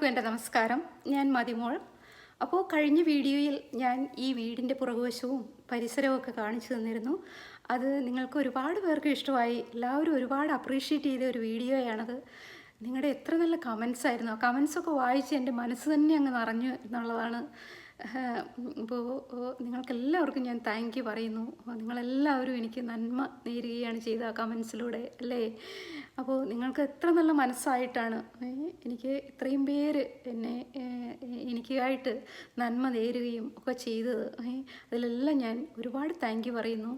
എല്ലാവർക്കും എൻ്റെ നമസ്കാരം. ഞാൻ മതിമോൾ. അപ്പോൾ കഴിഞ്ഞ വീഡിയോയിൽ ഞാൻ ഈ വീടിൻ്റെ പുറകുവശവും പരിസരവും ഒക്കെ കാണിച്ചു തന്നിരുന്നു. അത് നിങ്ങൾക്ക് ഒരുപാട് പേർക്ക് ഇഷ്ടമായി. എല്ലാവരും ഒരുപാട് അപ്രീഷിയേറ്റ് ചെയ്ത ഒരു വീഡിയോയാണത്. നിങ്ങളുടെ എത്ര നല്ല കമൻസ് ആയിരുന്നു. ആ കമൻസൊക്കെ വായിച്ച് എൻ്റെ മനസ്സ് തന്നെ അങ്ങ് നിറഞ്ഞു എന്നുള്ളതാണ്. ഇപ്പോൾ നിങ്ങൾക്കെല്ലാവർക്കും ഞാൻ താങ്ക് യു പറയുന്നു. നിങ്ങളെല്ലാവരും എനിക്ക് നന്മ നേരുകയാണ് ചെയ്ത ആ കമൻസിലൂടെ, അല്ലേ? അപ്പോൾ നിങ്ങൾക്ക് എത്ര നല്ല മനസ്സായിട്ടാണ് എനിക്ക് ഇത്രയും പേര് എനിക്കായിട്ട് നന്മ നേരുകയും ഒക്കെ ചെയ്തത്. അതിലെല്ലാം ഞാൻ ഒരുപാട് താങ്ക് യു പറയുന്നു.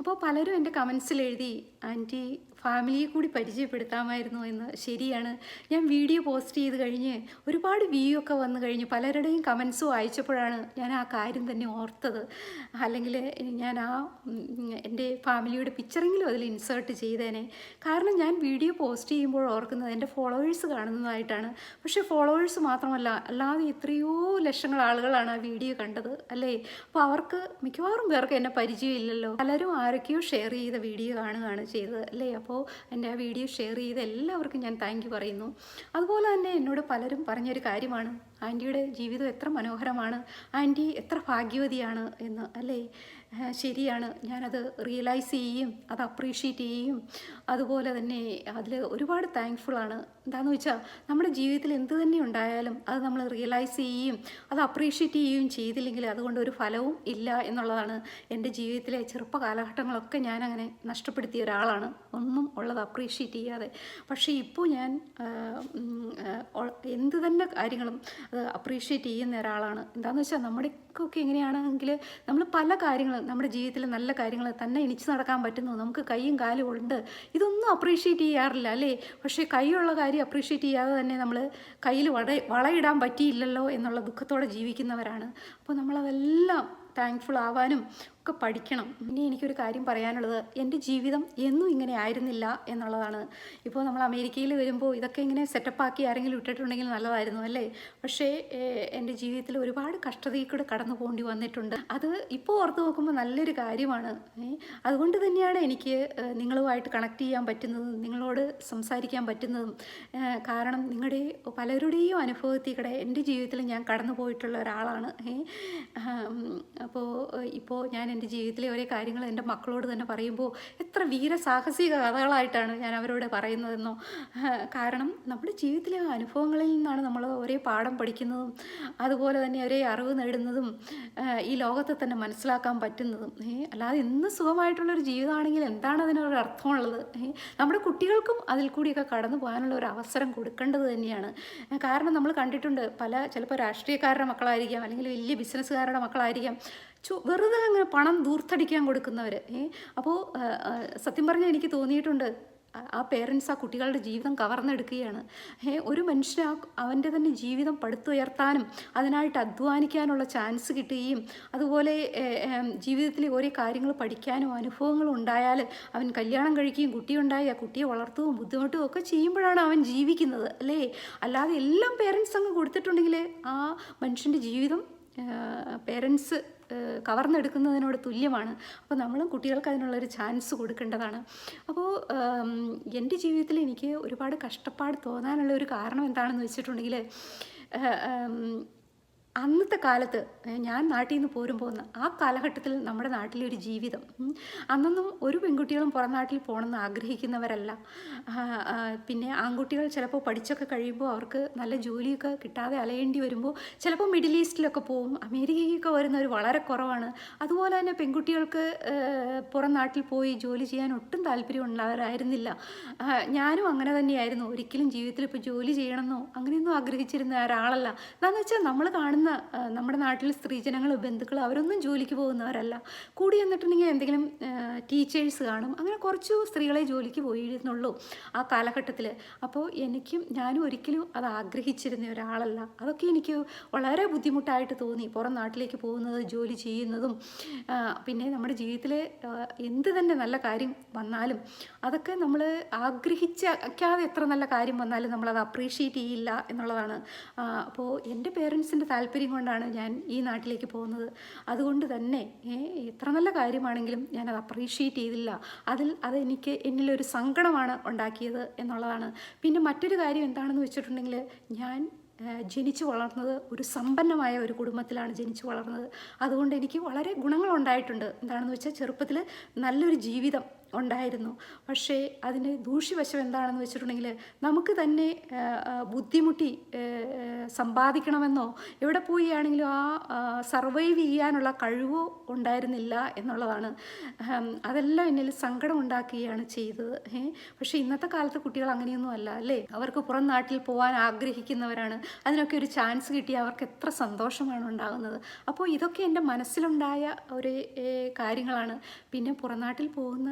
അപ്പോൾ പലരും എൻ്റെ കമൻസിൽ എഴുതി, ആൻറ്റി ഫാമിലിയെ കൂടി പരിചയപ്പെടുത്താമായിരുന്നു എന്ന്. ശരിയാണ്, ഞാൻ വീഡിയോ പോസ്റ്റ് ചെയ്ത് കഴിഞ്ഞ് ഒരുപാട് വ്യൂ ഒക്കെ വന്നു കഴിഞ്ഞ് പലരുടെയും കമൻസ് വായിച്ചപ്പോഴാണ് ഞാൻ ആ കാര്യം തന്നെ ഓർത്തത്. അല്ലെങ്കിൽ ഞാൻ എൻ്റെ ഫാമിലിയുടെ പിക്ചറെങ്കിലും അതിൽ ഇൻസേർട്ട് ചെയ്തേനെ. കാരണം ഞാൻ വീഡിയോ പോസ്റ്റ് ചെയ്യുമ്പോൾ ഓർക്കുന്നത് എൻ്റെ ഫോളോവേഴ്സ് കാണുന്നതായിട്ടാണ്. പക്ഷേ ഫോളോവേഴ്സ് മാത്രമല്ല, അല്ലാതെ എത്രയോ ലക്ഷങ്ങൾ ആളുകളാണ് ആ വീഡിയോ കണ്ടത്, അല്ലേ? അപ്പോൾ അവർക്ക് മിക്കവാറും പേർക്ക് എന്നെ പരിചയമില്ലല്ലോ. പലരും ആരൊക്കെയോ ഷെയർ ചെയ്ത വീഡിയോ കാണുകയാണ് ചെയ്തത്, അല്ലേ? അപ്പോൾ എൻ്റെ ആ വീഡിയോ ഷെയർ ചെയ്ത എല്ലാവർക്കും ഞാൻ താങ്ക് യു പറയുന്നു. അതുപോലെ തന്നെ എന്നോട് പലരും പറഞ്ഞൊരു കാര്യമാണ്, ആൻറ്റിയുടെ ജീവിതം എത്ര മനോഹരമാണ്, ആൻറ്റി എത്ര ഭാഗ്യവതിയാണ് എന്ന്, അല്ലേ? ശരിയാണ്, ഞാനത് റിയലൈസ് ചെയ്യും, അത് അപ്രീഷിയേറ്റ് ചെയ്യും. അതുപോലെ തന്നെ അതിൽ ഒരുപാട് താങ്ക്ഫുള്ളാണ്. എന്താണെന്ന് വെച്ചാൽ നമ്മുടെ ജീവിതത്തിൽ എന്ത് തന്നെ ഉണ്ടായാലും അത് നമ്മൾ റിയലൈസ് ചെയ്യുകയും അത് അപ്രീഷിയേറ്റ് ചെയ്യുകയും ചെയ്തില്ലെങ്കിൽ അതുകൊണ്ട് ഒരു ഫലവും ഇല്ല എന്നുള്ളതാണ്. എൻ്റെ ജീവിതത്തിലെ ചെറുപ്പ കാലഘട്ടങ്ങളൊക്കെ ഞാനങ്ങനെ നഷ്ടപ്പെടുത്തിയ ഒരാളാണ്, ഒന്നും ഉള്ളത് അപ്രീഷിയേറ്റ് ചെയ്യാതെ. പക്ഷേ ഇപ്പോൾ ഞാൻ എന്ത് തന്നെ കാര്യങ്ങളും അത് അപ്രീഷിയേറ്റ് ചെയ്യുന്ന ഒരാളാണ്. എന്താണെന്ന് വെച്ചാൽ നമ്മുടെയൊക്കെ എങ്ങനെയാണെങ്കിൽ നമ്മൾ പല കാര്യങ്ങളും നമ്മുടെ ജീവിതത്തിൽ നല്ല കാര്യങ്ങൾ തന്നെ എണിച്ച് നടക്കാൻ പറ്റുന്നു, നമുക്ക് കൈയും കാലും ഉണ്ട്, ഇതൊന്നും അപ്രീഷിയേറ്റ് ചെയ്യാറില്ല, അല്ലേ? പക്ഷേ കൈയുള്ള കാര്യം അപ്രീഷിയേറ്റ് ചെയ്യാതെ തന്നെ നമ്മൾ കയ്യിൽ വളയിടാൻ പറ്റിയില്ലല്ലോ എന്നുള്ള ദുഃഖത്തോടെ ജീവിക്കുന്നവരാണ്. അപ്പോൾ നമ്മളതെല്ലാം താങ്ക്ഫുൾ ആവാനും ഒക്കെ പഠിക്കണം. ഇനി എനിക്കൊരു കാര്യം പറയാനുള്ളത്, എൻ്റെ ജീവിതം എന്നും ഇങ്ങനെ ആയിരുന്നില്ല എന്നുള്ളതാണ്. ഇപ്പോൾ നമ്മൾ അമേരിക്കയിൽ വരുമ്പോൾ ഇതൊക്കെ ഇങ്ങനെ സെറ്റപ്പാക്കി ആരെങ്കിലും ഇട്ടിട്ടുണ്ടെങ്കിൽ നല്ലതായിരുന്നു, അല്ലേ? പക്ഷേ എൻ്റെ ജീവിതത്തിൽ ഒരുപാട് കഷ്ടതയിൽ കൂടെ കടന്നു പോകേണ്ടി വന്നിട്ടുണ്ട്. അത് ഇപ്പോൾ ഓർത്ത് നോക്കുമ്പോൾ നല്ലൊരു കാര്യമാണ്. അതുകൊണ്ട് തന്നെയാണ് എനിക്ക് നിങ്ങളുമായിട്ട് കണക്ട് ചെയ്യാൻ പറ്റുന്നതും നിങ്ങളോട് സംസാരിക്കാൻ പറ്റുന്നതും. കാരണം നിങ്ങളുടെ പലരുടെയും അനുഭവത്തിൽ കൂടെ എൻ്റെ ജീവിതത്തിൽ ഞാൻ കടന്നു പോയിട്ടുള്ള ഒരാളാണ്. ഇപ്പോൾ ഞാൻ എൻ്റെ ജീവിതത്തിലെ ഓരോ കാര്യങ്ങൾ എൻ്റെ മക്കളോട് തന്നെ പറയുമ്പോൾ എത്ര വീരസാഹസിക കഥകളായിട്ടാണ് ഞാൻ അവരോട് പറയുന്നതെന്നോ. കാരണം നമ്മുടെ ജീവിതത്തിലെ അനുഭവങ്ങളിൽ നിന്നാണ് നമ്മൾ ഒരേ പാഠം പഠിക്കുന്നതും അതുപോലെ തന്നെ ഒരേ അറിവ് നേടുന്നതും ഈ ലോകത്തെ തന്നെ മനസ്സിലാക്കാൻ പറ്റുന്നതും. അല്ലാതെ ഇന്ന് സുഖമായിട്ടുള്ളൊരു ജീവിതമാണെങ്കിൽ എന്താണ് അതിനൊരു അർത്ഥമുള്ളത്? നമ്മുടെ കുട്ടികൾക്കും അതിൽ കൂടിയൊക്കെ കടന്നു പോകാനുള്ള ഒരു അവസരം കൊടുക്കേണ്ടത് തന്നെയാണ്. കാരണം നമ്മൾ കണ്ടിട്ടുണ്ട്, ചിലപ്പോൾ രാഷ്ട്രീയക്കാരുടെ മക്കളായിരിക്കാം, അല്ലെങ്കിൽ വലിയ ബിസിനസ്സുകാരുടെ മക്കളായിരിക്കാം, വെറുതെ അങ്ങനെ പണം ദൂർത്തടിക്കാൻ കൊടുക്കുന്നവർ. അപ്പോൾ സത്യം പറഞ്ഞാൽ എനിക്ക് തോന്നിയിട്ടുണ്ട്, ആ പേരൻസ് ആ കുട്ടികളുടെ ജീവിതം കവർന്നെടുക്കുകയാണ്. ഒരു മനുഷ്യന് അവൻ്റെ തന്നെ ജീവിതം പടുത്തുയർത്താനും അതിനായിട്ട് അധ്വാനിക്കാനുള്ള ചാൻസ് കിട്ടുകയും അതുപോലെ ജീവിതത്തിൽ ഓരോ കാര്യങ്ങൾ പഠിക്കാനും അനുഭവങ്ങളും ഉണ്ടായാൽ അവൻ കല്യാണം കഴിക്കുകയും കുട്ടിയുണ്ടായി ആ കുട്ടിയെ വളർത്തുകയും ബുദ്ധിമുട്ടും ഒക്കെ ചെയ്യുമ്പോഴാണ് അവൻ ജീവിക്കുന്നത്, അല്ലേ? അല്ലാതെ എല്ലാം പേരൻസ് അങ്ങ് കൊടുത്തിട്ടുണ്ടെങ്കിൽ ആ മനുഷ്യൻ്റെ ജീവിതം പേരൻസ് കവർന്നെടുക്കുന്നതിനോട് തുല്യമാണ്. അപ്പോൾ നമ്മളും കുട്ടികൾക്ക് അതിനുള്ളൊരു ചാൻസ് കൊടുക്കേണ്ടതാണ്. അപ്പോൾ എൻ്റെ ജീവിതത്തിൽ എനിക്ക് ഒരുപാട് കഷ്ടപ്പാട് തോന്നാനുള്ള ഒരു കാരണം എന്താണെന്ന് വെച്ചിട്ടുണ്ടെങ്കിൽ, അന്നത്തെ കാലത്ത് ഞാൻ നാട്ടിൽ നിന്ന് പോരുമ്പോൾ ആ കാലഘട്ടത്തിൽ നമ്മുടെ നാട്ടിലെ ഒരു ജീവിതം, അന്നൊന്നും ഒരു പെൺകുട്ടികളും പുറം നാട്ടിൽ പോകണമെന്ന് ആഗ്രഹിക്കുന്നവരല്ല. പിന്നെ ആൺകുട്ടികൾ ചിലപ്പോൾ പഠിച്ചൊക്കെ കഴിയുമ്പോൾ അവർക്ക് നല്ല ജോലിയൊക്കെ കിട്ടാതെ അലയേണ്ടി വരുമ്പോൾ ചിലപ്പോൾ മിഡിൽ ഈസ്റ്റിലൊക്കെ പോകും, അമേരിക്കയ്ക്കൊക്കെ വരുന്നവർ വളരെ കുറവാണ്. അതുപോലെ തന്നെ പെൺകുട്ടികൾക്ക് പുറം നാട്ടിൽ പോയി ജോലി ചെയ്യാൻ ഒട്ടും താല്പര്യമുള്ളവരായിരുന്നില്ല. ഞാനും അങ്ങനെ തന്നെയായിരുന്നു. ഒരിക്കലും ജീവിതത്തിൽ ഇപ്പോൾ ജോലി ചെയ്യണമെന്നോ അങ്ങനെയൊന്നും ആഗ്രഹിച്ചിരുന്ന ഒരാളല്ല. എന്താണെന്ന് വെച്ചാൽ നമ്മൾ കാണുന്ന നമ്മുടെ നാട്ടിൽ സ്ത്രീജനങ്ങൾ ബന്ധുക്കൾ അവരൊന്നും ജോലിക്ക് പോകുന്നവരല്ല. കൂടി എന്നിട്ടുണ്ടെങ്കിൽ എന്തെങ്കിലും ടീച്ചേഴ്സ് കാണും, അങ്ങനെ കുറച്ചു സ്ത്രീകളെ ജോലിക്ക് പോയിരുന്നുള്ളൂ ആ കാലഘട്ടത്തിൽ. അപ്പോൾ ഞാനും ഒരിക്കലും അത് ആഗ്രഹിച്ചിരുന്ന ഒരാളല്ല. അതൊക്കെ എനിക്ക് വളരെ ബുദ്ധിമുട്ടായിട്ട് തോന്നി, പുറം നാട്ടിലേക്ക് പോകുന്നത്, ജോലി ചെയ്യുന്നതും. പിന്നെ നമ്മുടെ ജീവിതത്തിൽ എന്ത് തന്നെ നല്ല കാര്യം വന്നാലും അതൊക്കെ നമ്മൾ ആഗ്രഹിക്കാതെ എത്ര നല്ല കാര്യം വന്നാലും നമ്മളത് അപ്രീഷിയേറ്റ് ചെയ്യില്ല എന്നുള്ളതാണ്. അപ്പോൾ എൻ്റെ പേരൻസിൻ്റെ താല്പര്യം കൊണ്ടാണ് ഞാൻ ഈ നാട്ടിലേക്ക് പോകുന്നത്. അതുകൊണ്ട് തന്നെ എത്ര നല്ല കാര്യമാണെങ്കിലും ഞാനത് അപ്രീഷിയേറ്റ് ചെയ്തില്ല. അതെനിക്ക് എന്നിലൊരു സങ്കടമാണ് ഉണ്ടാക്കിയത് എന്നുള്ളതാണ്. പിന്നെ മറ്റൊരു കാര്യം എന്താണെന്ന് വെച്ചിട്ടുണ്ടെങ്കിൽ, ഞാൻ ജനിച്ചു വളർന്നത് ഒരു സമ്പന്നമായ ഒരു കുടുംബത്തിലാണ് ജനിച്ചു വളർന്നത്. അതുകൊണ്ട് എനിക്ക് വളരെ ഗുണങ്ങളുണ്ടായിട്ടുണ്ട്. എന്താണെന്ന് വെച്ചാൽ ചെറുപ്പത്തിൽ നല്ലൊരു ജീവിതം ഉണ്ടായിരുന്നു. പക്ഷേ അതിൻ്റെ ദൂഷ്യവശം എന്താണെന്ന് വെച്ചിട്ടുണ്ടെങ്കിൽ നമുക്ക് തന്നെ ബുദ്ധിമുട്ടി സമ്പാദിക്കണമെന്നോ എവിടെ പോയി ആണെങ്കിലും സർവൈവ് ചെയ്യാനുള്ള കഴിവോ ഉണ്ടായിരുന്നില്ല എന്നുള്ളതാണ്. അതെല്ലാം എന്നിൽ സങ്കടം ഉണ്ടാക്കുകയാണ് ചെയ്തത്. പക്ഷേ ഇന്നത്തെ കാലത്ത് കുട്ടികൾ അങ്ങനെയൊന്നും അല്ല അല്ലേ? അവർക്ക് പുറം നാട്ടിൽ പോകാൻ ആഗ്രഹിക്കുന്നവരാണ്. അതിനൊക്കെ ഒരു ചാൻസ് കിട്ടിയാൽ അവർക്ക് എത്ര സന്തോഷമാണ് ഉണ്ടാകുന്നത്. അപ്പോൾ ഇതൊക്കെ എൻ്റെ മനസ്സിലുണ്ടായ ഒരു കാര്യങ്ങളാണ്. പിന്നെ പുറം നാട്ടിൽ പോകുന്ന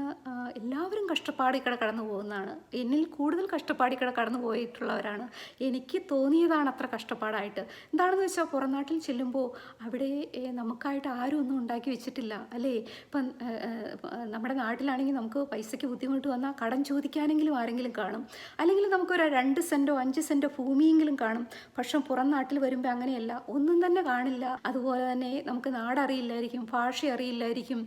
എല്ലാവരും കഷ്ടപ്പാടിക്കടെ കടന്നു പോകുന്നതാണ്. എന്നിൽ കൂടുതൽ കഷ്ടപ്പാടിക്കടെ കടന്നു പോയിട്ടുള്ളവരാണ്. എനിക്ക് തോന്നിയതാണ് അത്ര കഷ്ടപ്പാടായിട്ട്. എന്താണെന്ന് വെച്ചാൽ പുറം നാട്ടിൽ ചെല്ലുമ്പോൾ അവിടെ നമുക്കായിട്ട് ആരും ഒന്നും ഉണ്ടാക്കി വെച്ചിട്ടില്ല അല്ലേ? ഇപ്പം നമ്മുടെ നാട്ടിലാണെങ്കിൽ നമുക്ക് പൈസയ്ക്ക് ബുദ്ധിമുട്ട് വന്നാൽ കടം ചോദിക്കാനെങ്കിലും ആരെങ്കിലും കാണും, അല്ലെങ്കിൽ നമുക്കൊരു 2 സെൻറ്റോ 5 സെൻറ്റോ ഭൂമിയെങ്കിലും കാണും. പക്ഷെ പുറം നാട്ടിൽ വരുമ്പോൾ അങ്ങനെയല്ല, ഒന്നും തന്നെ കാണില്ല. അതുപോലെ തന്നെ നമുക്ക് നാടറിയില്ലായിരിക്കും, ഭാഷ അറിയില്ലായിരിക്കും,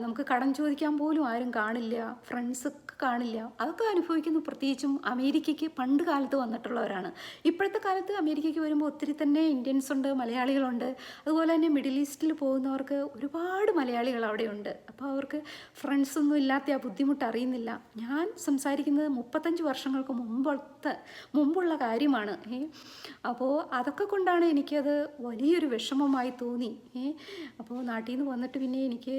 നമുക്ക് കടം ചോദിക്കാൻ പോലും ആരും കാണില്ല, ഫ്രണ്ട്സ് കാണില്ല. അതൊക്കെ അനുഭവിക്കുന്നു. പ്രത്യേകിച്ചും അമേരിക്കയ്ക്ക് പണ്ട് കാലത്ത് വന്നിട്ടുള്ളവരാണ്. ഇപ്പോഴത്തെ കാലത്ത് അമേരിക്കയ്ക്ക് വരുമ്പോൾ ഒത്തിരി തന്നെ ഇന്ത്യൻസ് ഉണ്ട്, മലയാളികളുണ്ട്. അതുപോലെ തന്നെ മിഡിൽ ഈസ്റ്റിൽ പോകുന്നവർക്ക് ഒരുപാട് മലയാളികൾ അവിടെയുണ്ട്. അപ്പോൾ അവർക്ക് ഫ്രണ്ട്സൊന്നും ഇല്ലാത്ത ആ ബുദ്ധിമുട്ട് അറിയുന്നില്ല. ഞാൻ സംസാരിക്കുന്നത് 35 വർഷങ്ങൾക്ക് മുമ്പുള്ള കാര്യമാണ്. അപ്പോൾ അതൊക്കെ കൊണ്ടാണ് എനിക്കത് വലിയൊരു വിഷമമായി തോന്നി. അപ്പോൾ നാട്ടിൽ നിന്ന് വന്നിട്ട് പിന്നെ എനിക്ക്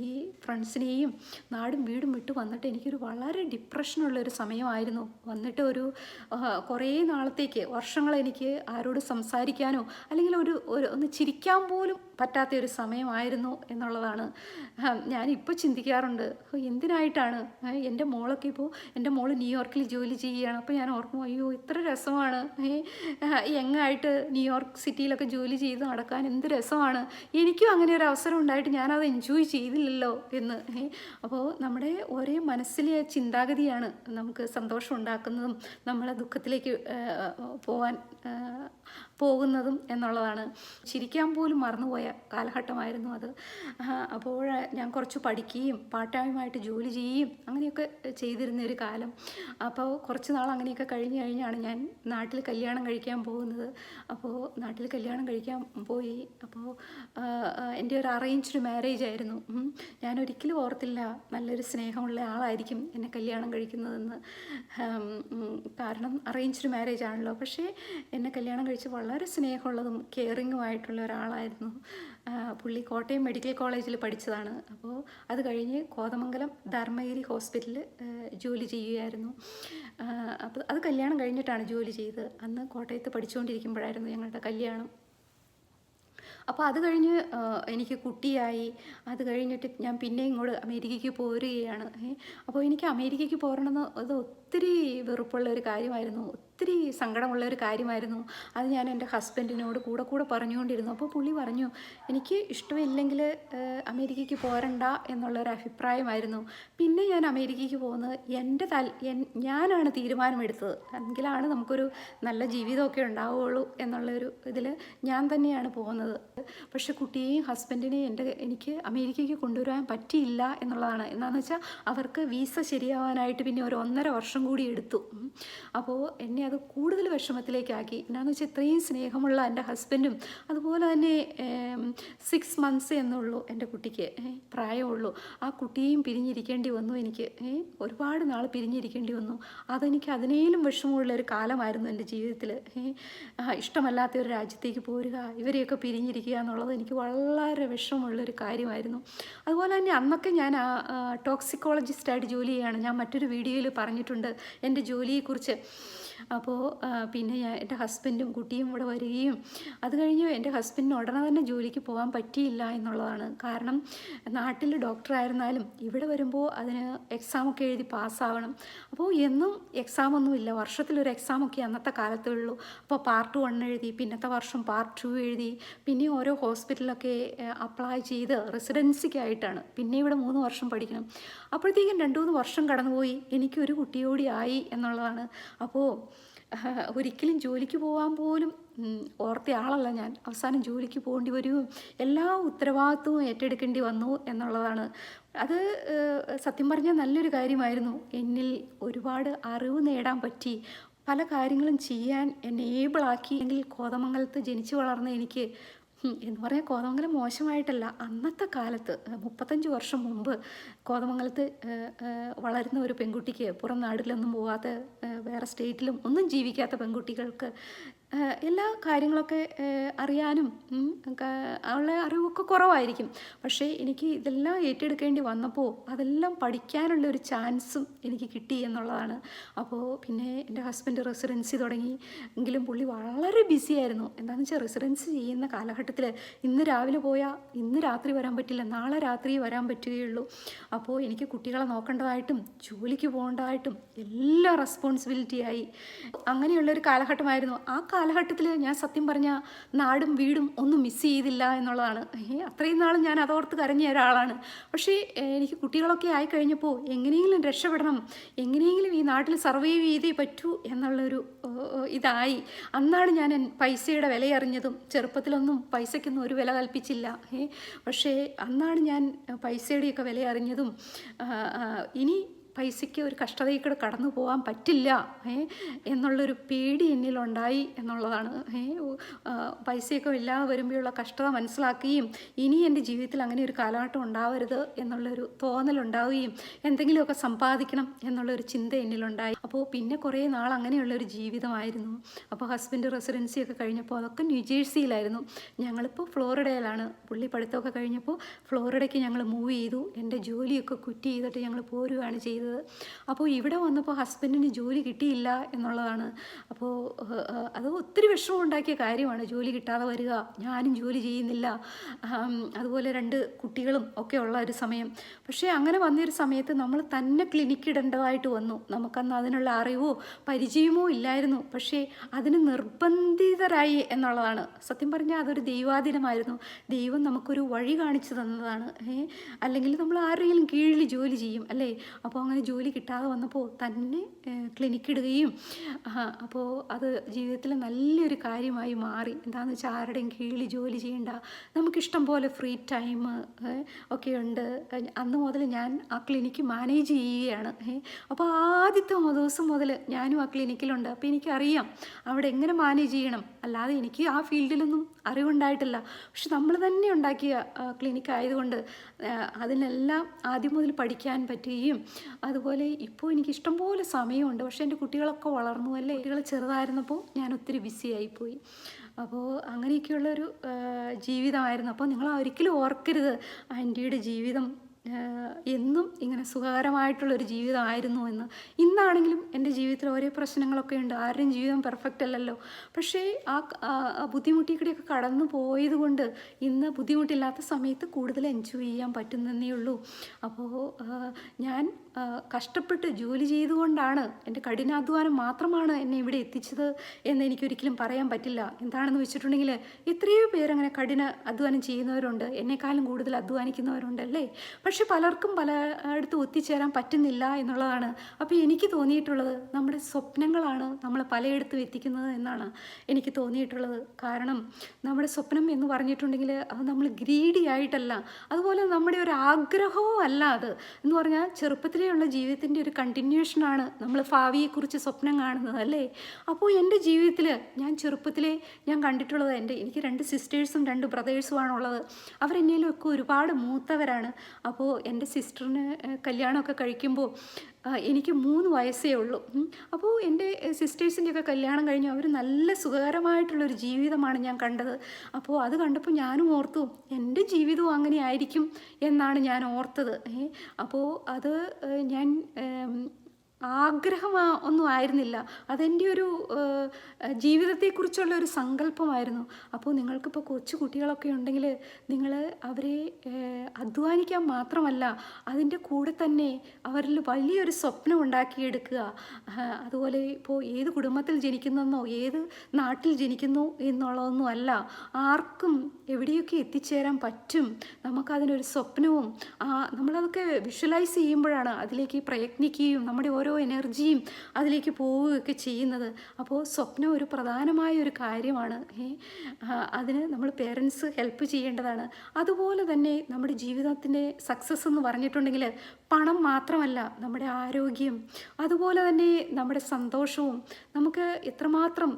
ഈ ഫ്രണ്ട്സിനെയും നാടും വീടും വിട്ട് വന്നിട്ട് എനിക്കൊരു വളരെ ഡിപ്രഷനുള്ളൊരു സമയമായിരുന്നു. വന്നിട്ട് ഒരു കുറേ നാളത്തേക്ക് വർഷങ്ങൾ എനിക്ക് ആരോട് സംസാരിക്കാനോ അല്ലെങ്കിൽ ഒന്ന് ചിരിക്കാൻ പോലും പറ്റാത്തൊരു സമയമായിരുന്നു എന്നുള്ളതാണ് ഞാനിപ്പോൾ ചിന്തിക്കാറുണ്ട്. എന്തിനായിട്ടാണ് എൻ്റെ മോളൊക്കെ ഇപ്പോൾ എൻ്റെ മോൾ ന്യൂയോർക്കിൽ ജോലി ചെയ്യുകയാണ്. അപ്പോൾ ഞാൻ ഓർക്കും, അയ്യോ ഇത്ര രസമാണ് യങ്ങായിട്ട് ന്യൂയോർക്ക് സിറ്റിയിലൊക്കെ ജോലി ചെയ്ത് നടക്കാൻ എന്ത് രസമാണ്, എനിക്കും അങ്ങനെ ഒരു അവസരം ഉണ്ടായിട്ട് ഞാനത് എൻജോയ് ചെയ്തില്ലല്ലോ എന്ന്. അപ്പോൾ നമ്മുടെ ഒരേ മനസ്സിലെ ചിന്താഗതിയാണ് നമുക്ക് സന്തോഷം ഉണ്ടാക്കുന്നതും നമ്മളെ ദുഃഖത്തിലേക്ക് പോകുന്നതും എന്നുള്ളതാണ്. ചിരിക്കാൻ പോലും മറന്നുപോയ കാലഘട്ടമായിരുന്നു അത്. അപ്പോൾ ഞാൻ കുറച്ച് പഠിക്കുകയും പാർട്ട് ടൈമായിട്ട് ജോലി ചെയ്യുകയും അങ്ങനെയൊക്കെ ചെയ്തിരുന്ന ഒരു കാലം. അപ്പോൾ കുറച്ച് നാൾ അങ്ങനെയൊക്കെ കഴിഞ്ഞാണ് ഞാൻ നാട്ടിൽ കല്യാണം കഴിക്കാൻ പോകുന്നത്. അപ്പോൾ നാട്ടിൽ കല്യാണം കഴിക്കാൻ പോയി. അപ്പോൾ എൻ്റെ ഒരു അറേഞ്ച്ഡ് മാരേജ് ആയിരുന്നു. ഞാൻ ഒരിക്കലും ഓർത്തില്ല നല്ലൊരു സ്നേഹമുള്ള ആളായിരിക്കും എന്നെ കല്യാണം കഴിക്കുന്നതെന്ന്. കാരണം അറേഞ്ച്ഡ് മാരേജ് ആണല്ലോ. പക്ഷേ എന്നെ കല്യാണം കഴിച്ച് വളരെ സ്നേഹമുള്ളതും കെയറിങ്ങുമായിട്ടുള്ള ഒരാളായിരുന്നു. പുള്ളി കോട്ടയം മെഡിക്കൽ കോളേജിൽ പഠിച്ചതാണ്. അപ്പോൾ അത് കഴിഞ്ഞ് കോതമംഗലം ധർമ്മഗിരി ഹോസ്പിറ്റലിൽ ജോലി ചെയ്യുകയായിരുന്നു. അപ്പോൾ അത് കല്യാണം കഴിഞ്ഞിട്ടാണ് ജോലി ചെയ്തത്. അന്ന് കോട്ടയത്ത് പഠിച്ചുകൊണ്ടിരിക്കുമ്പോഴായിരുന്നു ഞങ്ങളുടെ കല്യാണം. അപ്പോൾ അത് കഴിഞ്ഞ് എനിക്ക് കുട്ടിയായി. അത് കഴിഞ്ഞിട്ട് ഞാൻ പിന്നെ ഇങ്ങോട്ട് അമേരിക്കയ്ക്ക് പോരുകയാണ്. അപ്പോൾ എനിക്ക് അമേരിക്കയ്ക്ക് പോരണമെന്ന് അത് ഒത്തിരി വെറുപ്പുള്ള ഒരു കാര്യമായിരുന്നു, ഒത്തിരി സങ്കടമുള്ള ഒരു കാര്യമായിരുന്നു. അത് ഞാൻ എൻ്റെ ഹസ്ബൻഡിനോട് കൂടെ പറഞ്ഞുകൊണ്ടിരുന്നു. അപ്പോൾ പുള്ളി പറഞ്ഞു, എനിക്ക് ഇഷ്ടമില്ലെങ്കിൽ അമേരിക്കയ്ക്ക് പോരണ്ട എന്നുള്ളൊരു അഭിപ്രായമായിരുന്നു. പിന്നെ ഞാൻ അമേരിക്കയ്ക്ക് പോകുന്നത് ഞാനാണ് തീരുമാനമെടുത്തത്. എങ്കിലാണ് നമുക്കൊരു നല്ല ജീവിതമൊക്കെ ഉണ്ടാവുകയുള്ളൂ എന്നുള്ളൊരു ഇതിൽ ഞാൻ തന്നെയാണ് പോകുന്നത്. പക്ഷെ കുട്ടിയെയും ഹസ്ബൻഡിനെയും എനിക്ക് അമേരിക്കയ്ക്ക് കൊണ്ടുവരാൻ പറ്റിയില്ല എന്നുള്ളതാണ്. എന്താണെന്ന് വെച്ചാൽ അവർക്ക് വീസ ശരിയാവാനായിട്ട് പിന്നെ ഒരു 1.5 വർഷം കൂടി എടുത്തു. അപ്പോൾ എന്നെ അത് കൂടുതൽ വിഷമത്തിലേക്കാക്കി. എന്താണെന്ന് വെച്ചാൽ ഇത്രയും സ്നേഹമുള്ള എൻ്റെ ഹസ്ബൻഡും അതുപോലെ തന്നെ 6 months എന്നുള്ളൂ എൻ്റെ കുട്ടിക്ക് പ്രായമുള്ളൂ. ആ കുട്ടിയെയും പിരിഞ്ഞിരിക്കേണ്ടി വന്നു എനിക്ക്. ഒരുപാട് നാൾ പിരിഞ്ഞിരിക്കേണ്ടി വന്നു. അതെനിക്ക് അതിനേലും വിഷമമുള്ളൊരു കാലമായിരുന്നു എൻ്റെ ജീവിതത്തിൽ. ഇഷ്ടമല്ലാത്ത ഒരു രാജ്യത്തേക്ക് പോരുക, ഇവരെയൊക്കെ പിരിഞ്ഞിരിക്കുക എന്നുള്ളത് എനിക്ക് വളരെ വിഷമമുള്ളൊരു കാര്യമായിരുന്നു. അതുപോലെ തന്നെ അന്നൊക്കെ ഞാൻ ടോക്സിക്കോളജിസ്റ്റായിട്ട് ജോലി ചെയ്യുകയാണ്. ഞാൻ മറ്റൊരു വീഡിയോയിൽ പറഞ്ഞിട്ടുണ്ട് എൻ്റെ ജോലിയെക്കുറിച്ച്. അപ്പോൾ പിന്നെ എൻ്റെ ഹസ്ബൻഡും കുട്ടിയും ഇവിടെ വരികയും അത് കഴിഞ്ഞ് എൻ്റെ ഹസ്ബൻഡിന് ഉടനെ തന്നെ ജോലിക്ക് പോകാൻ പറ്റിയില്ല എന്നുള്ളതാണ്. കാരണം നാട്ടിൽ ഡോക്ടറായിരുന്നാലും ഇവിടെ വരുമ്പോൾ അതിന് എക്സാമൊക്കെ എഴുതി പാസ്സാവണം. അപ്പോൾ എന്നും എക്സാമൊന്നുമില്ല, വർഷത്തിലൊരു എക്സാമൊക്കെ അന്നത്തെ കാലത്തേ ഉള്ളൂ. അപ്പോൾ പാർട്ട് 1 എഴുതി, പിന്നത്തെ വർഷം പാർട്ട് 2 എഴുതി, പിന്നെ ഓരോ ഹോസ്പിറ്റലൊക്കെ അപ്ലൈ ചെയ്ത് റെസിഡൻസിക്കായിട്ടാണ്. പിന്നെ ഇവിടെ 3 വർഷം പഠിക്കണം. അപ്പോഴത്തേക്കും 2-3 വർഷം കടന്നുപോയി. എനിക്കൊരു കുട്ടിയോടി ആയി എന്നുള്ളതാണ്. അപ്പോൾ ഒരിക്കലും ജോലിക്ക് പോകാൻ പോലും ഓർത്ത ആളല്ല ഞാൻ. അവസാനം ജോലിക്ക് പോകേണ്ടി വരും, എല്ലാ ഉത്തരവാദിത്വവും ഏറ്റെടുക്കേണ്ടി വന്നു എന്നുള്ളതാണ്. അത് സത്യം പറഞ്ഞാൽ നല്ലൊരു കാര്യമായിരുന്നു. എന്നിൽ ഒരുപാട് അറിവ് നേടാൻ പറ്റി, പല കാര്യങ്ങളും ചെയ്യാൻ എനേബിളാക്കി. എങ്കിൽ കോതമംഗലത്ത് ജനിച്ചു വളർന്ന എനിക്ക് എന്ന് പറയാൻ കോതമംഗലം മോശമായിട്ടല്ല, അന്നത്തെ കാലത്ത് 35 വർഷം മുമ്പ് കോതമംഗലത്ത് വളരുന്ന ഒരു പെൺകുട്ടിക്ക്, പുറം നാട്ടിലൊന്നും പോവാത്ത, വേറെ സ്റ്റേറ്റിലും ഒന്നും ജീവിക്കാത്ത പെൺകുട്ടികൾക്ക് എല്ലാ കാര്യങ്ങളൊക്കെ അറിയാനും ഉള്ള അറിവൊക്കെ കുറവായിരിക്കും. പക്ഷേ എനിക്ക് ഇതെല്ലാം ഏറ്റെടുക്കേണ്ടി വന്നപ്പോൾ അതെല്ലാം പഠിക്കാനുള്ള ഒരു ചാൻസും എനിക്ക് കിട്ടി എന്നുള്ളതാണ്. അപ്പോൾ പിന്നെ എൻ്റെ ഹസ്ബൻഡ് റെസിഡൻസി തുടങ്ങി. എങ്കിലും പുള്ളി വളരെ ബിസി ആയിരുന്നു. എന്താണെന്ന് വെച്ചാൽ റെസിഡൻസി ചെയ്യുന്ന കാലഘട്ടത്തിൽ ഇന്ന് രാവിലെ പോയാൽ ഇന്ന് രാത്രി വരാൻ പറ്റില്ല, നാളെ രാത്രി വരാൻ പറ്റുകയുള്ളൂ. അപ്പോൾ എനിക്ക് കുട്ടികളെ നോക്കേണ്ടതായിട്ടും ജോലിക്ക് പോകേണ്ടതായിട്ടും എല്ലാം റെസ്പോൺസിബിലിറ്റിയായി. അങ്ങനെയുള്ളൊരു കാലഘട്ടമായിരുന്നു. ആ കാലഘട്ടത്തിൽ ഞാൻ സത്യം പറഞ്ഞാൽ നാടും വീടും ഒന്നും മിസ് ചെയ്തില്ല എന്നുള്ളതാണ്. അത്രയും നാളും ഞാൻ അതോർത്ത് കരഞ്ഞ ഒരാളാണ്. പക്ഷേ എനിക്ക് കുട്ടികളൊക്കെ ആയിക്കഴിഞ്ഞപ്പോൾ എങ്ങനെയെങ്കിലും രക്ഷപ്പെടണം, എങ്ങനെയെങ്കിലും ഈ നാട്ടിൽ സർവൈവ് ചെയ്തേ പറ്റൂ എന്നുള്ളൊരു ഇതായി. അന്നാണ് ഞാൻ പൈസയുടെ വിലയറിഞ്ഞതും. ചെറുപ്പത്തിലൊന്നും പൈസയ്ക്കൊന്നും ഒരു വില കൽപ്പിച്ചില്ല. പക്ഷേ അന്നാണ് ഞാൻ പൈസയുടെയൊക്കെ വില അറിഞ്ഞതും ഇനി പൈസയ്ക്ക് ഒരു കഷ്ടതയിൽക്കൂടെ കടന്നു പോകാൻ പറ്റില്ല എന്നുള്ളൊരു പേടി എന്നിലുണ്ടായി എന്നുള്ളതാണ്. പൈസയൊക്കെ ഇല്ലാതെ വരുമ്പോഴുള്ള കഷ്ടത മനസ്സിലാക്കുകയും ഇനി എൻ്റെ ജീവിതത്തിൽ അങ്ങനെ ഒരു കാലഘട്ടം ഉണ്ടാവരുത് എന്നുള്ളൊരു തോന്നലുണ്ടാവുകയും എന്തെങ്കിലുമൊക്കെ സമ്പാദിക്കണം എന്നുള്ളൊരു ചിന്ത എന്നിലുണ്ടായി. അപ്പോൾ പിന്നെ കുറേ നാൾ അങ്ങനെയുള്ളൊരു ജീവിതമായിരുന്നു. അപ്പോൾ ഹസ്ബൻഡ് റെസിഡൻസിയൊക്കെ കഴിഞ്ഞപ്പോൾ അതൊക്കെ ന്യൂജേഴ്സിയിലായിരുന്നു. ഞങ്ങളിപ്പോൾ ഫ്ലോറിഡയിലാണ്. പുള്ളി പഠിത്തമൊക്കെ കഴിഞ്ഞപ്പോൾ ഫ്ലോറിഡയ്ക്ക് ഞങ്ങൾ മൂവ് ചെയ്തു. എൻ്റെ ജോലിയൊക്കെ ക്വിറ്റ് ചെയ്തിട്ട് ഞങ്ങൾ പോരുകയാണ് ചെയ്തത്. അപ്പോൾ ഇവിടെ വന്നപ്പോൾ ഹസ്ബൻഡിന് ജോലി കിട്ടിയില്ല എന്നുള്ളതാണ്. അപ്പോൾ അത് ഒത്തിരി വിഷമം ഉണ്ടാക്കിയ കാര്യമാണ്, ജോലി കിട്ടാതെ വരിക, ഞാനും ജോലി ചെയ്യുന്നില്ല, അതുപോലെ 2 കുട്ടികളും ഒക്കെ ഉള്ള ഒരു സമയം. പക്ഷേ അങ്ങനെ വന്നൊരു സമയത്ത് നമ്മൾ തന്നെ ക്ലിനിക്ക് ഇടേണ്ടതായിട്ട് വന്നു. നമുക്കന്ന് അതിനുള്ള അറിവോ പരിചയമോ ഇല്ലായിരുന്നു. പക്ഷേ അതിന് നിർബന്ധിതരായി എന്നുള്ളതാണ്. സത്യം പറഞ്ഞാൽ അതൊരു ദൈവാധീനമായിരുന്നു. ദൈവം നമുക്കൊരു വഴി കാണിച്ചു തന്നതാണ്. അല്ലെങ്കിൽ നമ്മൾ ആരുടെയും കീഴിൽ ജോലി ചെയ്യും അല്ലേ? അപ്പോൾ അങ്ങനെ ജോലി കിട്ടാതെ വന്നപ്പോൾ തന്നെ ക്ലിനിക്ക് ഇടുകയും അപ്പോൾ അത് ജീവിതത്തിൽ നല്ലൊരു കാര്യമായി മാറി. എന്താണെന്ന് വെച്ചാൽ ആരുടെയും കീഴിൽ ജോലി ചെയ്യേണ്ട, നമുക്കിഷ്ടം പോലെ ഫ്രീ ടൈം ഒക്കെ ഉണ്ട്. അന്ന് മുതൽ ഞാൻ ആ ക്ലിനിക്ക് മാനേജ് ചെയ്യുകയാണ്. അപ്പോൾ ആദ്യത്തെ ദിവസം മുതൽ ഞാനും ആ ക്ലിനിക്കിലുണ്ട്. അപ്പോൾ എനിക്കറിയാം അവിടെ എങ്ങനെ മാനേജ് ചെയ്യണം. അല്ലാതെ എനിക്ക് ആ ഫീൽഡിലൊന്നും അറിവുണ്ടായിട്ടില്ല. പക്ഷെ നമ്മൾ തന്നെ ഉണ്ടാക്കിയ ക്ലിനിക്ക് ആയതുകൊണ്ട് അതിനെല്ലാം ആദ്യം മുതൽ പഠിക്കാൻ പറ്റുകയും, അതുപോലെ ഇപ്പോൾ എനിക്ക് ഇഷ്ടംപോലെ സമയമുണ്ട്. പക്ഷേ എൻ്റെ കുട്ടികളൊക്കെ വളർന്നു അല്ലേ. കുട്ടികൾ ചെറുതായിരുന്നപ്പോൾ ഞാൻ ഒത്തിരി ബിസി ആയിപ്പോയി. അപ്പോൾ അങ്ങനെയൊക്കെയുള്ളൊരു ജീവിതമായിരുന്നു. അപ്പോൾ നിങ്ങൾ ഒരിക്കലും ഓർക്കരുത് ആൻറ്റിയുടെ ജീവിതം എന്നും ഇങ്ങനെ സുഖകരമായിട്ടുള്ളൊരു ജീവിതമായിരുന്നു എന്ന്. ഇന്നാണെങ്കിലും എൻ്റെ ജീവിതത്തിൽ ഓരോ പ്രശ്നങ്ങളൊക്കെ ഉണ്ട്. ആരുടെയും ജീവിതം പെർഫെക്റ്റ് അല്ലല്ലോ. പക്ഷേ ആ ബുദ്ധിമുട്ടിക്കൂടെയൊക്കെ കടന്നു പോയത് കൊണ്ട് ഇന്ന് ബുദ്ധിമുട്ടില്ലാത്ത സമയത്ത് കൂടുതൽ എൻജോയ് ചെയ്യാൻ പറ്റുന്നതേ ഉള്ളൂ. അപ്പോൾ ഞാൻ കഷ്ടപ്പെട്ട് ജോലി ചെയ്തുകൊണ്ടാണ്, എൻ്റെ കഠിനാധ്വാനം മാത്രമാണ് എന്നെ ഇവിടെ എത്തിച്ചത് എന്ന് എനിക്കൊരിക്കലും പറയാൻ പറ്റില്ല. എന്താണെന്ന് വെച്ചിട്ടുണ്ടെങ്കിൽ എത്രയോ പേരങ്ങനെ കഠിന അധ്വാനം ചെയ്യുന്നവരുണ്ട്, എന്നെക്കാളും കൂടുതൽ അധ്വാനിക്കുന്നവരുണ്ട് അല്ലേ. പക്ഷെ പലർക്കും പലയിടത്തും എത്തിച്ചേരാൻ പറ്റുന്നില്ല എന്നുള്ളതാണ്. അപ്പോൾ എനിക്ക് തോന്നിയിട്ടുള്ളത് നമ്മുടെ സ്വപ്നങ്ങളാണ് നമ്മളെ പലയിടത്തും എത്തിക്കുന്നത് എന്നാണ് എനിക്ക് തോന്നിയിട്ടുള്ളത്. കാരണം നമ്മുടെ സ്വപ്നം എന്ന് പറഞ്ഞിട്ടുണ്ടെങ്കിൽ അത് നമ്മൾ ഗ്രീഡി ആയിട്ടല്ല, അതുപോലെ നമ്മുടെ ഒരു ആഗ്രഹവും അല്ല. അത് എന്ന് പറഞ്ഞാൽ ചെറുപ്പത്തിലെയുള്ള ജീവിതത്തിൻ്റെ ഒരു കണ്ടിന്യൂഷനാണ് നമ്മൾ ഭാവിയെക്കുറിച്ച് സ്വപ്നം കാണുന്നത് അല്ലേ. അപ്പോൾ എൻ്റെ ജീവിതത്തിൽ ഞാൻ ചെറുപ്പത്തിലെ ഞാൻ കണ്ടിട്ടുള്ളത്, എനിക്ക് 2 സിസ്റ്റേഴ്സും 2 ബ്രദേഴ്സുമാണുള്ളത്. അവരെന്നേലുമൊക്കെ ഒരുപാട് മൂത്തവരാണ്. അപ്പോൾ എൻ്റെ സിസ്റ്ററിന് കല്യാണമൊക്കെ കഴിക്കുമ്പോൾ എനിക്ക് 3 വയസ്സേ ഉള്ളൂ. അപ്പോൾ എൻ്റെ സിസ്റ്റേഴ്സിൻ്റെയൊക്കെ കല്യാണം കഴിഞ്ഞു. അവർ നല്ല സുഖകരമായിട്ടുള്ളൊരു ജീവിതമാണ് ഞാൻ കണ്ടത്. അപ്പോൾ അത് കണ്ടപ്പോൾ ഞാനും ഓർത്തു എൻ്റെ ജീവിതവും അങ്ങനെ ആയിരിക്കും എന്നാണ് ഞാൻ ഓർത്തത്. അപ്പോൾ അത് ഞാൻ ആഗ്രഹം ഒന്നും ആയിരുന്നില്ല, അതെൻ്റെ ഒരു ജീവിതത്തെക്കുറിച്ചുള്ള ഒരു സങ്കല്പമായിരുന്നു. അപ്പോൾ നിങ്ങൾക്കിപ്പോൾ കൊച്ചു കുട്ടികളൊക്കെ ഉണ്ടെങ്കിൽ നിങ്ങൾ അവരെ അധ്വാനിക്കാൻ മാത്രമല്ല അതിൻ്റെ കൂടെ തന്നെ അവരിൽ വലിയൊരു സ്വപ്നം ഉണ്ടാക്കിയെടുക്കുക. അതുപോലെ ഇപ്പോൾ ഏത് കുടുംബത്തിൽ ജനിക്കുന്നെന്നോ ഏത് നാട്ടിൽ ജനിക്കുന്നു എന്നുള്ളതൊന്നും അല്ല, ആർക്കും എവിടെയൊക്കെ എത്തിച്ചേരാൻ പറ്റും. നമുക്കതിനൊരു സ്വപ്നവും നമ്മളതൊക്കെ വിഷ്വലൈസ് ചെയ്യുമ്പോഴാണ് അതിലേക്ക് പ്രയത്നിക്കുകയും നമ്മുടെ ഓരോ ഓരോ എനർജിയും അതിലേക്ക് പോവുകയൊക്കെ ചെയ്യുന്നത്. അപ്പോൾ സ്വപ്നം ഒരു പ്രധാനമായ ഒരു കാര്യമാണ്. അതിന് നമ്മൾ പേരൻസ് ഹെൽപ്പ് ചെയ്യേണ്ടതാണ്. അതുപോലെ തന്നെ നമ്മുടെ ജീവിതത്തിൻ്റെ സക്സസ് എന്ന് പറഞ്ഞിട്ടുണ്ടെങ്കിൽ പണം മാത്രമല്ല, നമ്മുടെ ആരോഗ്യം, അതുപോലെ തന്നെ നമ്മുടെ സന്തോഷവും, നമുക്ക് എത്രമാത്രം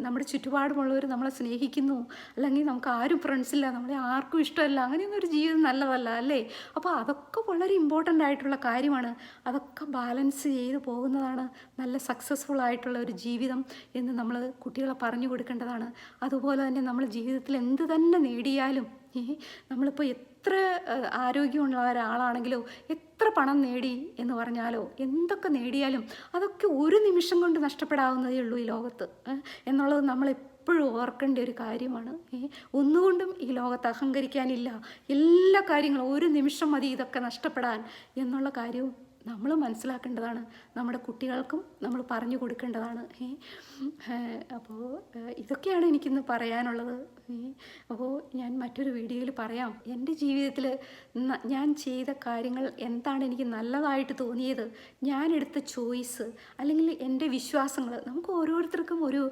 നമ്മുടെ ചുറ്റുപാടുമുള്ളവർ നമ്മളെ സ്നേഹിക്കുന്നു, അല്ലെങ്കിൽ നമുക്ക് ആരും ഫ്രണ്ട്സില്ല, നമ്മളെ ആർക്കും ഇഷ്ടമല്ല, അങ്ങനെയൊന്നും ഒരു ജീവിതം നല്ലതല്ല അല്ലേ. അപ്പോൾ അതൊക്കെ വളരെ ഇമ്പോർട്ടൻ്റ് ആയിട്ടുള്ള കാര്യമാണ്. അതൊക്കെ ബാലൻസ് ചെയ്ത് പോകുന്നതാണ് നല്ല സക്സസ്ഫുൾ ആയിട്ടുള്ള ഒരു ജീവിതം എന്ന് നമ്മൾ കുട്ടികളെ പറഞ്ഞു കൊടുക്കേണ്ടതാണ്. അതുപോലെ തന്നെ നമ്മൾ ജീവിതത്തിൽ എന്ത് തന്നെ നേടിയാലും, നമ്മളിപ്പോൾ എത്ര ആരോഗ്യമുള്ള ഒരാളാണെങ്കിലോ, എത്ര പണം നേടി എന്ന് പറഞ്ഞാലോ, എന്തൊക്കെ നേടിയാലും അതൊക്കെ ഒരു നിമിഷം കൊണ്ട് നഷ്ടപ്പെടാവുന്നതേ ഉള്ളൂ ഈ ലോകത്ത് എന്നുള്ളത് നമ്മൾ എപ്പോഴും ഓർക്കേണ്ട ഒരു കാര്യമാണ്. ഒന്നുകൊണ്ടും ഈ ലോകത്ത് അഹങ്കരിക്കാനില്ല. എല്ലാ കാര്യങ്ങളും ഒരു നിമിഷം മതി ഇതൊക്കെ നഷ്ടപ്പെടാൻ എന്നുള്ള കാര്യവും നമ്മൾ മനസ്സിലാക്കേണ്ടതാണ്. നമ്മുടെ കുട്ടികൾക്കും നമ്മൾ പറഞ്ഞു കൊടുക്കേണ്ടതാണ്. അപ്പോൾ ഇതൊക്കെയാണ് എനിക്കിന്ന് പറയാനുള്ളത്. അപ്പോൾ ഞാൻ മറ്റൊരു വീഡിയോയിൽ പറയാം, എൻ്റെ ജീവിതത്തിൽ ഞാൻ ചെയ്ത കാര്യങ്ങൾ എന്താണ് എനിക്ക് നല്ലതായിട്ട് തോന്നിയത്, ഞാൻ എടുത്ത ചോയ്സ്, അല്ലെങ്കിൽ എൻ്റെ വിശ്വാസങ്ങൾ. നമുക്ക് ഓരോരുത്തർക്കും ഒരു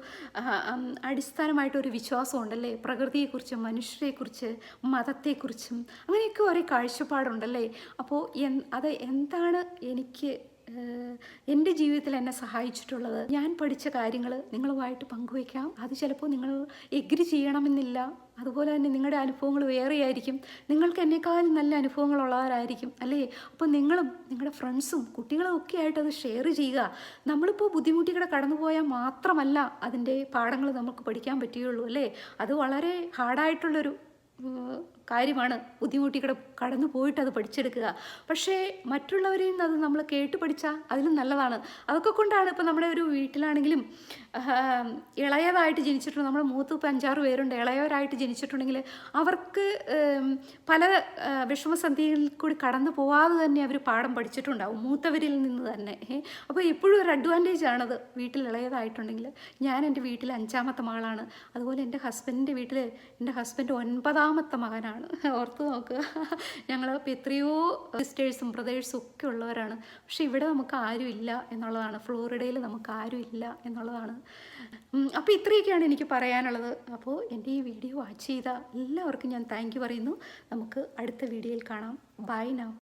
അടിസ്ഥാനമായിട്ടൊരു വിശ്വാസം ഉണ്ടല്ലേ, പ്രകൃതിയെക്കുറിച്ചും മനുഷ്യരെക്കുറിച്ച് മതത്തെക്കുറിച്ചും അങ്ങനെയൊക്കെ ഓരോ കാഴ്ചപ്പാടുണ്ടല്ലേ. അപ്പോൾ അത് എന്താണ് എനിക്ക് എൻ്റെ ജീവിതത്തിൽ എന്നെ സഹായിച്ചിട്ടുള്ളത്, ഞാൻ പഠിച്ച കാര്യങ്ങൾ നിങ്ങളുമായിട്ട് പങ്കുവയ്ക്കാം. അത് ചിലപ്പോൾ നിങ്ങൾ എഗ്രി ചെയ്യണമെന്നില്ല. അതുപോലെ തന്നെ നിങ്ങളുടെ അനുഭവങ്ങൾ വേറെയായിരിക്കും. നിങ്ങൾക്ക് എന്നെക്കാളും നല്ല അനുഭവങ്ങളുള്ളവരായിരിക്കും അല്ലേ. അപ്പോൾ നിങ്ങളും നിങ്ങളുടെ ഫ്രണ്ട്സും കുട്ടികളും ഒക്കെ ആയിട്ട് അത് ഷെയർ ചെയ്യുക. നമ്മളിപ്പോൾ ബുദ്ധിമുട്ടികൂടെ കടന്നു പോയാൽ മാത്രമല്ല അതിൻ്റെ പാഠങ്ങൾ നമുക്ക് പഠിക്കാൻ പറ്റുകയുള്ളൂ അല്ലേ. അത് വളരെ ഹാർഡായിട്ടുള്ളൊരു കാര്യമാണ്. ബുദ്ധിമുട്ടികൂടെ കടന്നു പോയിട്ട് അത് പഠിച്ചെടുക്കുക. പക്ഷേ മറ്റുള്ളവരിൽ നിന്ന് അത് നമ്മൾ കേട്ട് പഠിച്ചാൽ അതിലും നല്ലതാണ്. അതൊക്കെ കൊണ്ടാണ് ഇപ്പോൾ നമ്മുടെ ഒരു വീട്ടിലാണെങ്കിലും ഇളയതായിട്ട് ജനിച്ചിട്ടുണ്ട്, നമ്മുടെ മൂത്ത് ഇപ്പോൾ 5-6 പേരുണ്ട്, ഇളയവരായിട്ട് ജനിച്ചിട്ടുണ്ടെങ്കിൽ അവർക്ക് പല വിഷമസന്ധിയിൽ കൂടി കടന്നു പോവാതെ തന്നെ അവർ പാഠം പഠിച്ചിട്ടുണ്ടാവും മൂത്തവരിൽ നിന്ന് തന്നെ. അപ്പോൾ എപ്പോഴും ഒരു അഡ്വാൻറ്റേജ് ആണത് വീട്ടിൽ ഇളയതായിട്ടുണ്ടെങ്കിൽ. ഞാൻ എൻ്റെ വീട്ടിൽ 5ാമത്തെ മകളാണ്. അതുപോലെ എൻ്റെ ഹസ്ബൻഡിൻ്റെ വീട്ടിൽ എൻ്റെ ഹസ്ബൻഡ് 9ാമത്തെ മകനാണ്. ഓർത്ത് നോക്കുക. ഞങ്ങളിപ്പോൾ എത്രയോ സിസ്റ്റേഴ്സും ബ്രദേഴ്സും ഒക്കെ ഉള്ളവരാണ്. പക്ഷെ ഇവിടെ നമുക്ക് ആരും ഇല്ല എന്നുള്ളതാണ്. ഫ്ലോറിഡയിൽ നമുക്ക് ആരും ഇല്ല എന്നുള്ളതാണ്. അപ്പോൾ ഇത്രയൊക്കെയാണ് എനിക്ക് പറയാനുള്ളത്. അപ്പോൾ എൻ്റെ ഈ വീഡിയോ വാച്ച് ചെയ്ത എല്ലാവർക്കും ഞാൻ താങ്ക് യു പറയുന്നു. നമുക്ക് അടുത്ത വീഡിയോയിൽ കാണാം. Buy now.